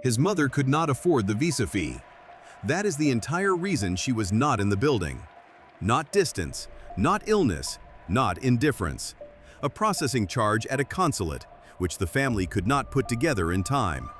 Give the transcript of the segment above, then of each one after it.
His mother could not afford the visa fee. That is the entire reason she was not in the building. Not distance, not illness, not indifference. A processing charge at a consulate, which the family could not put together in time.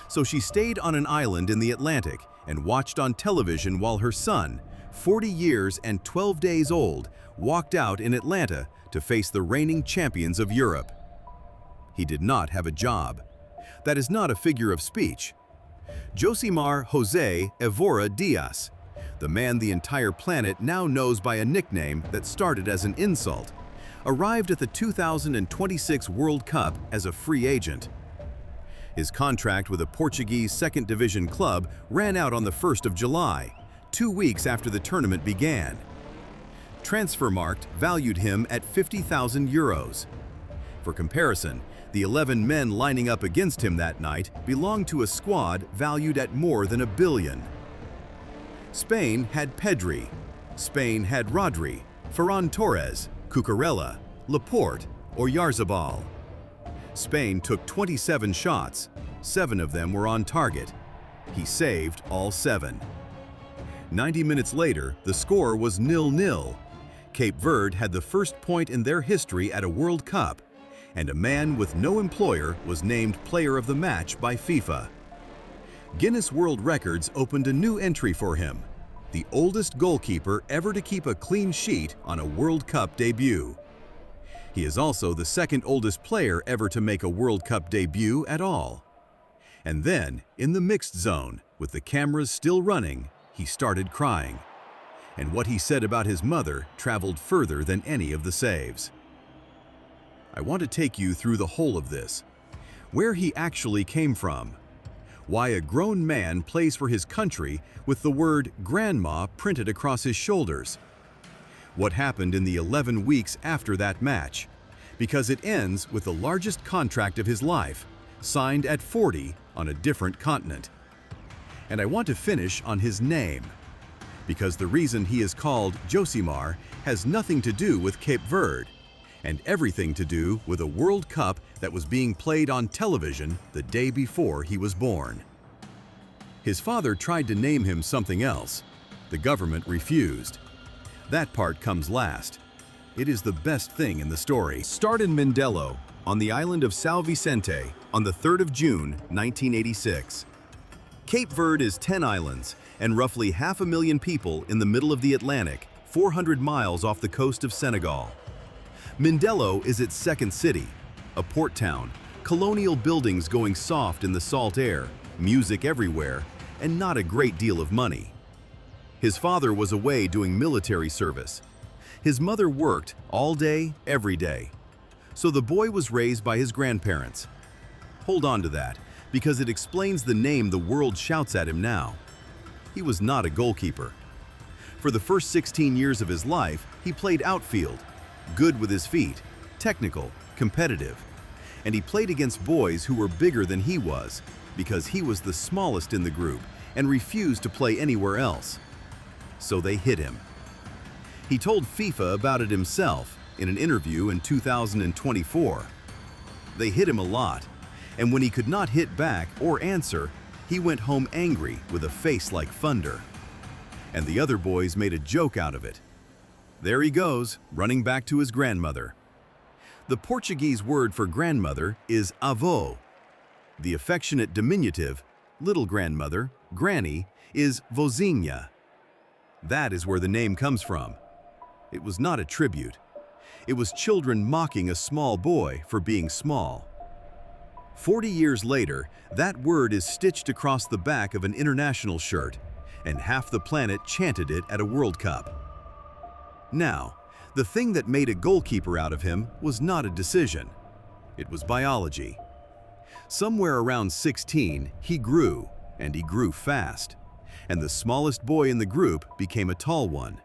So she stayed on an island in the Atlantic and watched on television while her son, 40 years and 12 days old, walked out in Atlanta to face the reigning champions of Europe. He did not have a job. That is not a figure of speech. Josimar José Évora Dias, the man the entire planet now knows by a nickname that started as an insult, arrived at the 2026 World Cup as a free agent. His contract with a Portuguese second division club ran out on the 1st of July, 2 weeks after the tournament began. Transfermarkt valued him at 50,000 euros. For comparison, the 11 men lining up against him that night belonged to a squad valued at more than $1 billion. Spain had Pedri. Spain had Rodri, Ferran Torres, Cucurella, Laporte, or Yarzabal. Spain took 27 shots. 7 of them were on target. He saved all 7. 90 minutes later, the score was 0-0. Cape Verde had the first point in their history at a World Cup, and a man with no employer was named Player of the Match by FIFA. Guinness World Records opened a new entry for him, the oldest goalkeeper ever to keep a clean sheet on a World Cup debut. He is also the second oldest player ever to make a World Cup debut at all. And then, in the mixed zone, with the cameras still running, he started crying. And what he said about his mother traveled further than any of the saves. I want to take you through the whole of this, where he actually came from, why a grown man plays for his country with the word grandma printed across his shoulders, what happened in the 11 weeks after that match, because it ends with the largest contract of his life, signed at 40 on a different continent. And I want to finish on his name, because the reason he is called Josimar has nothing to do with Cape Verde, and everything to do with a World Cup that was being played on television the day before he was born. His father tried to name him something else. The government refused. That part comes last. It is the best thing in the story. Start in Mindelo, on the island of São Vicente, on the 3rd of June, 1986. Cape Verde is 10 islands and roughly 500,000 people in the middle of the Atlantic, 400 miles off the coast of Senegal. Mindelo is its second city, a port town, colonial buildings going soft in the salt air, music everywhere, and not a great deal of money. His father was away doing military service. His mother worked all day, every day. So the boy was raised by his grandparents. Hold on to that, because it explains the name the world shouts at him now. He was not a goalkeeper. For the first 16 years of his life, he played outfield, good with his feet, technical, competitive. And he played against boys who were bigger than he was, because he was the smallest in the group and refused to play anywhere else. So they hit him. He told FIFA about it himself in an interview in 2024. They hit him a lot, and when he could not hit back or answer, he went home angry with a face like thunder. And the other boys made a joke out of it. There he goes, running back to his grandmother. The Portuguese word for grandmother is avó. The affectionate diminutive, little grandmother, granny, is Vozinha. That is where the name comes from. It was not a tribute. It was children mocking a small boy for being small. 40 years later, that word is stitched across the back of an international shirt, and half the planet chanted it at a World Cup. Now, the thing that made a goalkeeper out of him was not a decision. It was biology. Somewhere around 16, he grew, and he grew fast. And the smallest boy in the group became a tall one.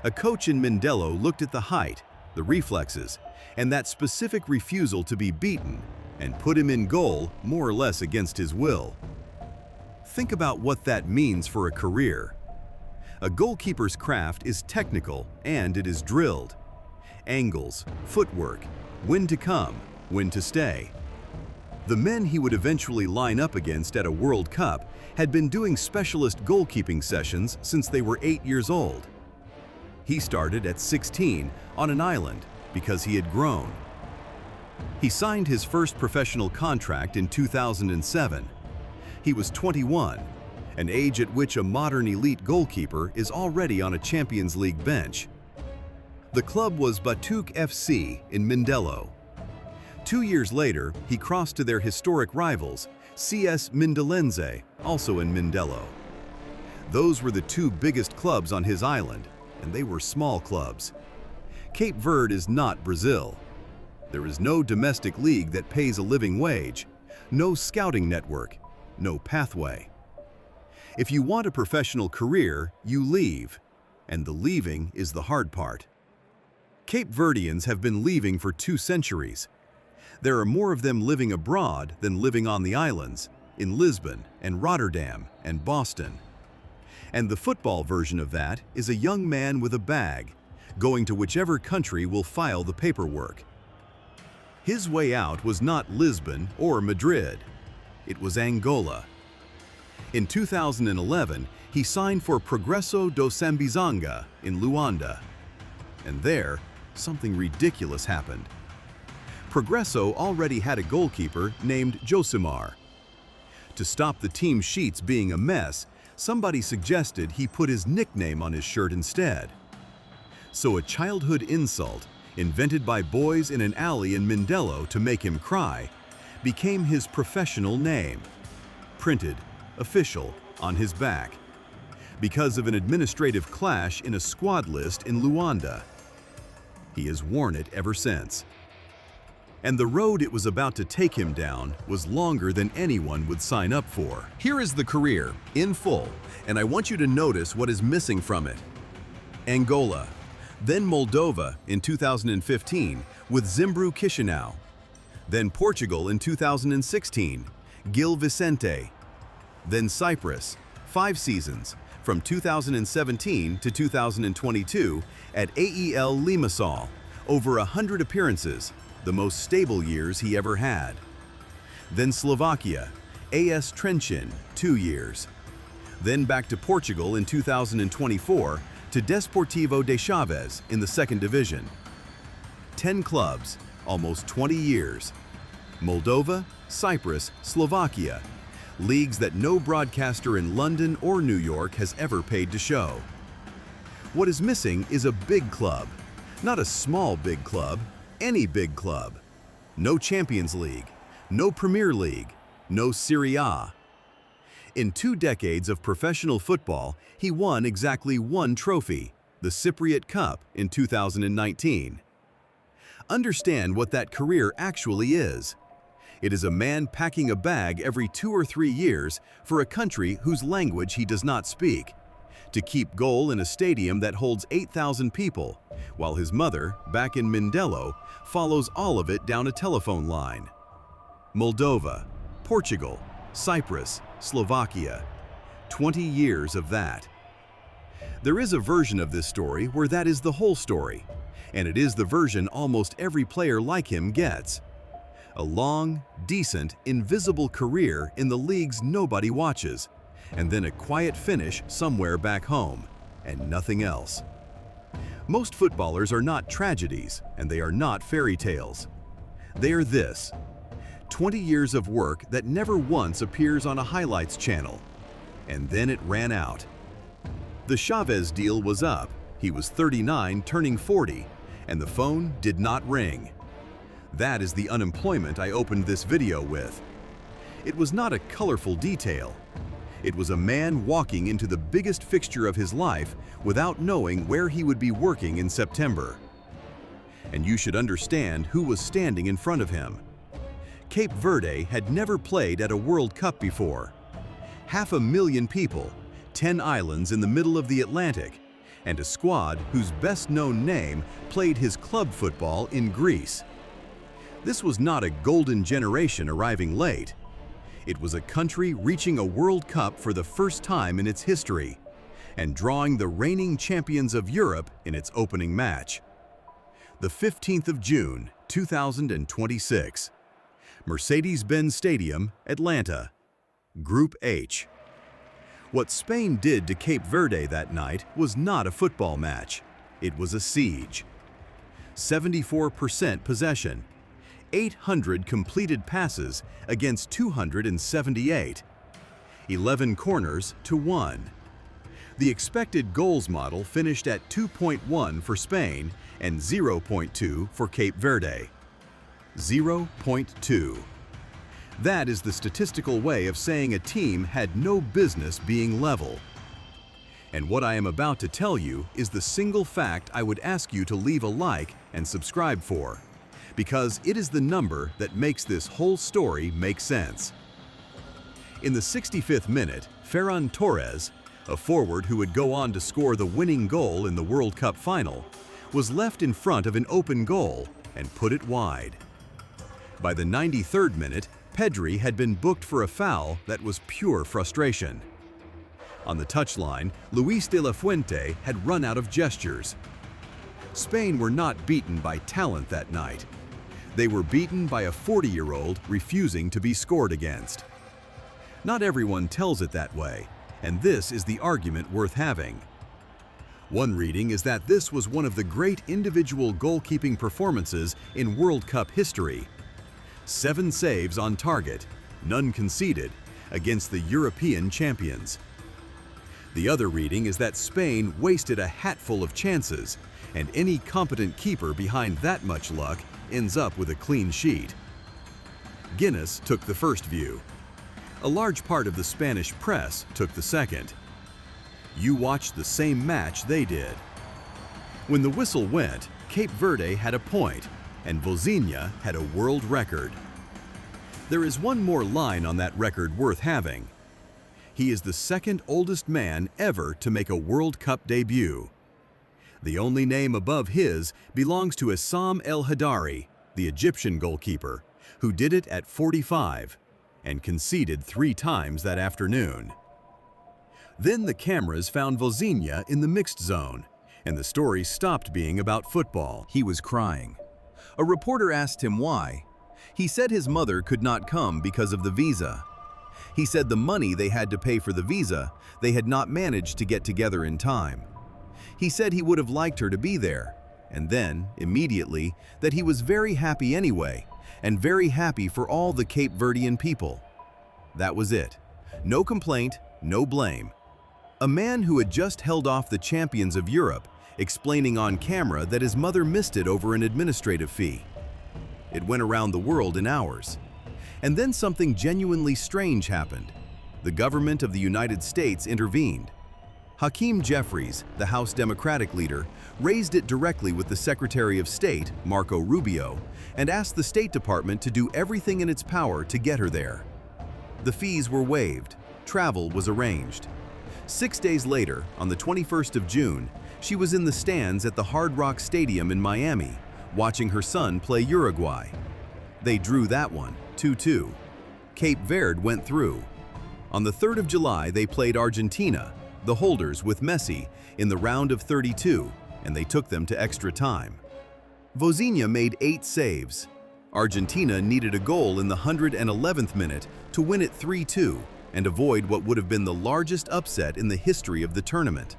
A coach in Mindelo looked at the height, the reflexes, and that specific refusal to be beaten, and put him in goal more or less against his will. Think about what that means for a career. A goalkeeper's craft is technical and it is drilled. Angles, footwork, when to come, when to stay. The men he would eventually line up against at a World Cup had been doing specialist goalkeeping sessions since they were 8 years old. He started at 16 on an island because he had grown. He signed his first professional contract in 2007. He was 21, an age at which a modern elite goalkeeper is already on a Champions League bench. The club was Batuk FC in Mindelo. 2 years later, he crossed to their historic rivals, CS Mindelense, also in Mindelo. Those were the two biggest clubs on his island, and they were small clubs. Cape Verde is not Brazil. There is no domestic league that pays a living wage, no scouting network, no pathway. If you want a professional career, you leave, and the leaving is the hard part. Cape Verdeans have been leaving for 2 centuries. There are more of them living abroad than living on the islands, in Lisbon and Rotterdam and Boston. And the football version of that is a young man with a bag, going to whichever country will file the paperwork. His way out was not Lisbon or Madrid. It was Angola. In 2011, he signed for Progresso do Sambizanga in Luanda. And there, something ridiculous happened. Progresso already had a goalkeeper named Josimar. To stop the team sheets being a mess, somebody suggested he put his nickname on his shirt instead. So a childhood insult, invented by boys in an alley in Mindelo to make him cry, became his professional name, printed, official, on his back, because of an administrative clash in a squad list in Luanda. He has worn it ever since. And the road it was about to take him down was longer than anyone would sign up for. Here is the career, in full, and I want you to notice what is missing from it. Angola, then Moldova in 2015 with Zimbru Chisinau, then Portugal in 2016, Gil Vicente, then Cyprus, 5 seasons, from 2017 to 2022 at AEL Limassol, over 100 appearances, the most stable years he ever had. Then Slovakia, AS Trencin, 2 years. Then back to Portugal in 2024 to Desportivo de Chaves in the 2nd division. 10 clubs, almost 20 years. Moldova, Cyprus, Slovakia, leagues that no broadcaster in London or New York has ever paid to show. What is missing is a big club, not a small big club, any big club. No Champions League, no Premier League, no Serie A. In 2 decades of professional football, he won exactly 1 trophy, the Cypriot Cup in 2019. Understand what that career actually is. It is a man packing a bag every 2 or 3 years for a country whose language he does not speak, to keep goal in a stadium that holds 8,000 people, while his mother, back in Mindelo, follows all of it down a telephone line. Moldova, Portugal, Cyprus, Slovakia, 20 years of that. There is a version of this story where that is the whole story, and it is the version almost every player like him gets. A long, decent, invisible career in the leagues nobody watches, and then a quiet finish somewhere back home, and nothing else. Most footballers are not tragedies, and they are not fairy tales. They are this: 20 years of work that never once appears on a highlights channel, and then it ran out. The Chavez deal was up, he was 39 turning 40, and the phone did not ring. That is the unemployment I opened this video with. It was not a colorful detail. It was a man walking into the biggest fixture of his life without knowing where he would be working in September. And you should understand who was standing in front of him. Cape Verde had never played at a World Cup before. 500,000 people, 10 islands in the middle of the Atlantic, and a squad whose best-known name played his club football in Greece. This was not a golden generation arriving late. It was a country reaching a World Cup for the first time in its history, and drawing the reigning champions of Europe in its opening match. The 15th of June, 2026. Mercedes-Benz Stadium, Atlanta. Group H. What Spain did to Cape Verde that night was not a football match. It was a siege. 74% possession, 800 completed passes against 278, 11 corners to 1. The expected goals model finished at 2.1 for Spain and 0.2 for Cape Verde. 0.2. That is the statistical way of saying a team had no business being level. And what I am about to tell you is the single fact I would ask you to leave a like and subscribe for, because it is the number that makes this whole story make sense. In the 65th minute, Ferran Torres, a forward who would go on to score the winning goal in the World Cup final, was left in front of an open goal and put it wide. By the 93rd minute, Pedri had been booked for a foul that was pure frustration. On the touchline, Luis de la Fuente had run out of gestures. Spain were not beaten by talent that night. They were beaten by a 40-year-old refusing to be scored against. Not everyone tells it that way, and this is the argument worth having. One reading is that this was one of the great individual goalkeeping performances in World Cup history. 7 saves on target, none conceded, against the European champions. The other reading is that Spain wasted a hatful of chances, and any competent keeper behind that much luck ends up with a clean sheet. Guinness took the first view. A large part of the Spanish press took the second. You watched the same match they did. When the whistle went, Cape Verde had a point, and Vozinha had a world record. There is one more line on that record worth having. He is the second oldest man ever to make a World Cup debut. The only name above his belongs to Essam El Hadari, the Egyptian goalkeeper, who did it at 45 and conceded 3 times that afternoon. Then the cameras found Vozinha in the mixed zone, and the story stopped being about football. He was crying. A reporter asked him why. He said his mother could not come because of the visa. He said the money they had to pay for the visa, they had not managed to get together in time. He said he would have liked her to be there, and then, immediately, that he was very happy anyway, and very happy for all the Cape Verdean people. That was it. No complaint, no blame. A man who had just held off the champions of Europe, explaining on camera that his mother missed it over an administrative fee. It went around the world in hours. And then something genuinely strange happened. The government of the United States intervened. Hakeem Jeffries, the House Democratic leader, raised it directly with the Secretary of State, Marco Rubio, and asked the State Department to do everything in its power to get her there. The fees were waived. Travel was arranged. 6 days later, on the 21st of June, she was in the stands at the Hard Rock Stadium in Miami, watching her son play Uruguay. They drew that one, 2-2. Cape Verde went through. On the 3rd of July, they played Argentina, the holders with Messi, in the round of 32, and they took them to extra time. Vozinha made 8 saves. Argentina needed a goal in the 111th minute to win it 3-2 and avoid what would have been the largest upset in the history of the tournament.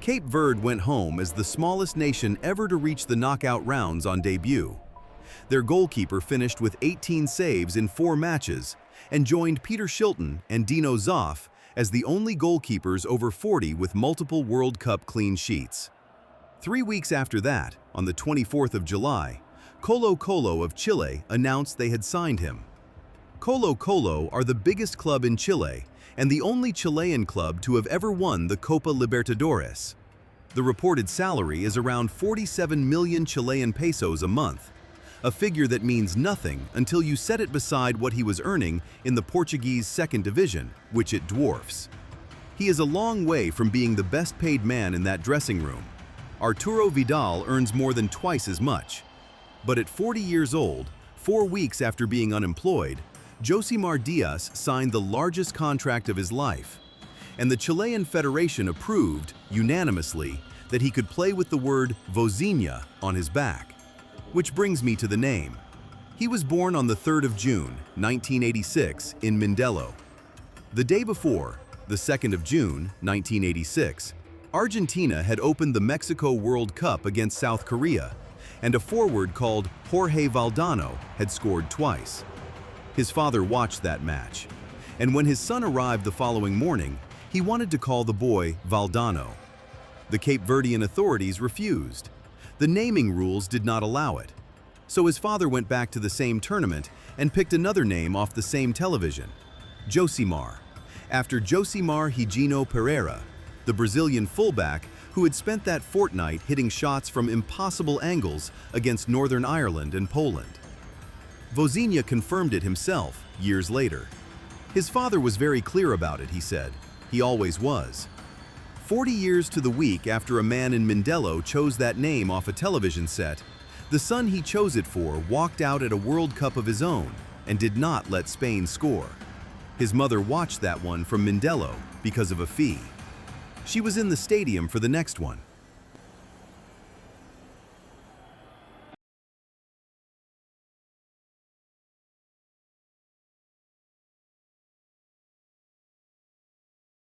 Cape Verde went home as the smallest nation ever to reach the knockout rounds on debut. Their goalkeeper finished with 18 saves in 4 matches and joined Peter Shilton and Dino Zoff as the only goalkeepers over 40 with multiple World Cup clean sheets. 3 weeks after that, on the 24th of July, Colo-Colo of Chile announced they had signed him. Colo-Colo are the biggest club in Chile and the only Chilean club to have ever won the Copa Libertadores. The reported salary is around 47 million Chilean pesos a month, a figure that means nothing until you set it beside what he was earning in the Portuguese second division, which it dwarfs. He is a long way from being the best paid man in that dressing room. Arturo Vidal earns more than twice as much. But at 40 years old, 4 weeks after being unemployed, Josimar Dias signed the largest contract of his life, and the Chilean Federation approved, unanimously, that he could play with the word Vozinha on his back. Which brings me to the name. He was born on the 3rd of June, 1986, in Mindelo. The day before, the 2nd of June, 1986, Argentina had opened the Mexico World Cup against South Korea, and a forward called Jorge Valdano had scored twice. His father watched that match, and when his son arrived the following morning, he wanted to call the boy Valdano. The Cape Verdean authorities refused. The naming rules did not allow it. So his father went back to the same tournament and picked another name off the same television, Josimar, after Josimar Higino Pereira, the Brazilian fullback who had spent that fortnight hitting shots from impossible angles against Northern Ireland and Poland. Vozinha confirmed it himself years later. His father was very clear about it, he said. He always was. 40 years to the week after a man in Mindelo chose that name off a television set, the son he chose it for walked out at a World Cup of his own and did not let Spain score. His mother watched that one from Mindelo because of a fee. She was in the stadium for the next one.